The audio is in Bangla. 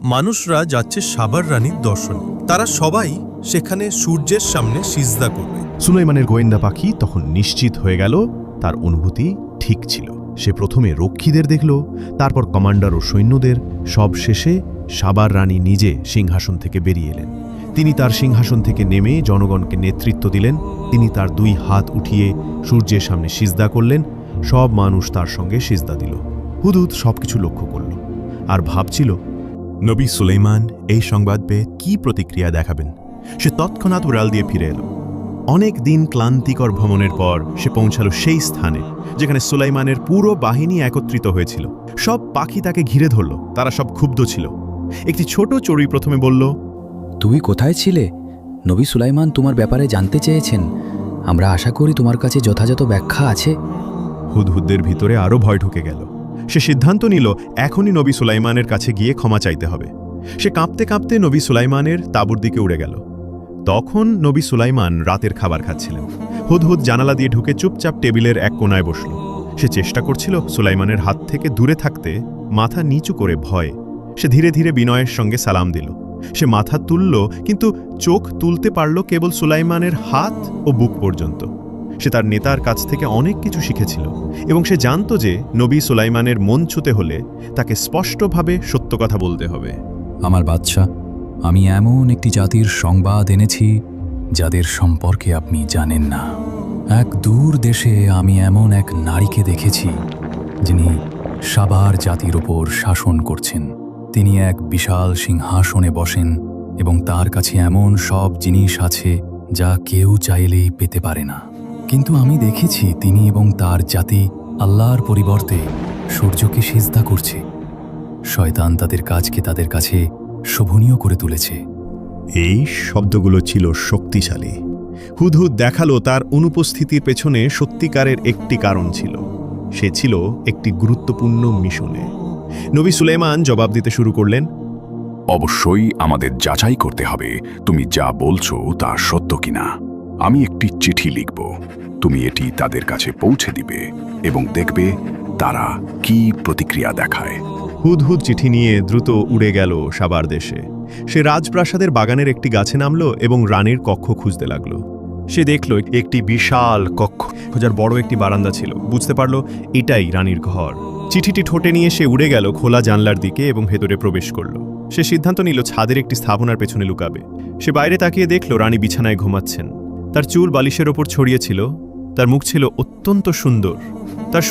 মানুষরা যাচ্ছে সাবার রানীর দর্শনে। তারা সবাই সেখানে সূর্যের সামনে সিজদা করবে। সুলাইমানের গোয়েন্দা পাখি তখন নিশ্চিত হয়ে গেল তার অনুভূতি ঠিক ছিল। সে প্রথমে রক্ষীদের দেখল, তারপর কমান্ডার ও সৈন্যদের, সব শেষে সাবার রানী নিজে সিংহাসন থেকে বেরিয়ে এলেন। তিনি তার সিংহাসন থেকে নেমে জনগণকে নেতৃত্ব দিলেন। তিনি তার দুই হাত উঠিয়ে সূর্যের সামনে সিজদা করলেন। সব মানুষ তার সঙ্গে সিজদা দিল। হুদহুদ সবকিছু লক্ষ্য করল আর ভাবছিল, নবী সুলাইমান এই সংবাদ পেয়ে কী প্রতিক্রিয়া দেখাবেন। সে তৎক্ষণাৎ উড়াল দিয়ে ফিরে এলো। অনেক দিন ক্লান্তিকর ভ্রমণের পর সে পৌঁছালো সেই স্থানে যেখানে সুলাইমানের পুরো বাহিনী একত্রিত হয়েছিল। সব পাখি তাকে ঘিরে ধরল। তারা সব ক্ষুব্ধ ছিল। একটি ছোট চড়ুই প্রথমে বলল, তুমি কোথায় ছিলে? নবী সুলাইমান তোমার ব্যাপারে জানতে চেয়েছেন। আমরা আশা করি তোমার কাছে যথাযথ ব্যাখ্যা আছে। হুদহুদদের ভিতরে আরও ভয় ঢুকে গেল। সে সিদ্ধান্ত নিল এখনই নবী সুলাইমানের কাছে গিয়ে ক্ষমা চাইতে হবে। সে কাঁপতে কাঁপতে নবী সুলাইমানের তাঁবুর দিকে উড়ে গেল। তখন নবী সুলাইমান রাতের খাবার খাচ্ছিলেন। হুদহুদ জানালা দিয়ে ঢুকে চুপচাপ টেবিলের এক কোণায় বসল। সে চেষ্টা করছিল সুলাইমানের হাত থেকে দূরে থাকতে, মাথা নিচু করে ভয়ে। সে ধীরে ধীরে বিনয়ের সঙ্গে সালাম দিল। সে মাথা তুলল, কিন্তু চোখ তুলতে পারল কেবল সুলাইমানের হাত ও বুক পর্যন্ত। সে তার নেতার কাছ থেকে অনেক কিছু শিখেছিল এবং সে জানত যে নবী সুলাইমানের মন ছুঁতে হলে তাকে স্পষ্টভাবে সত্য কথা বলতে হবে। আমার বাদশা, আমি এমন একটি জাতির সংবাদ এনেছি যাদের সম্পর্কে আপনি জানেন না। এক দূর দেশে আমি এমন এক নারীকে দেখেছি যিনি সাবার জাতির ওপর শাসন করছেন। তিনি এক বিশাল সিংহাসনে বসেন এবং তার কাছে এমন সব জিনিস আছে যা কেউ চাইলেই পেতে পারে না। কিন্তু আমি দেখেছি তিনি এবং তার জাতি আল্লাহর পরিবর্তে সূর্যকে সিজদা করছে। শয়তান তাদের কাজকে তাদের কাছে শোভনীয় করে তুলেছে। এই শব্দগুলো ছিল শক্তিশালী। হুদহুদ দেখালো তার অনুপস্থিতির পেছনে সত্যিকারের একটি কারণ ছিল। সে ছিল একটি গুরুত্বপূর্ণ মিশনে। নবী সুলাইমান জবাব দিতে শুরু করলেন, অবশ্যই আমাদের যাচাই করতে হবে তুমি যা বলছো তা সত্য কিনা। আমি একটি চিঠি লিখব, তুমি এটি তাদের কাছে পৌঁছে দিবে এবং দেখবে তারা কি প্রতিক্রিয়া দেখায়। হুদহুদ চিঠি নিয়ে দ্রুত উড়ে গেল সাবার দেশে। সে রাজপ্রাসাদের বাগানের একটি গাছে নামল এবং রানীর কক্ষ খুঁজতে লাগল। সে দেখল একটি বিশাল কক্ষ, যার বড় একটি বারান্দা ছিল। বুঝতে পারল এটাই রানীর ঘর। চিঠিটি ঠোঁটে নিয়ে সে উড়ে গেল খোলা জানলার দিকে এবং ভেতরে প্রবেশ করল। সে সিদ্ধান্ত নিল ছাদের একটি স্থাপনার পেছনে লুকাবে। সে বাইরে তাকিয়ে দেখল রানী বিছানায় ঘুমাচ্ছেন। তার চুল বালিশের ওপর ছড়িয়েছিল। তার মুখ ছিল অত্যন্ত সুন্দর। তার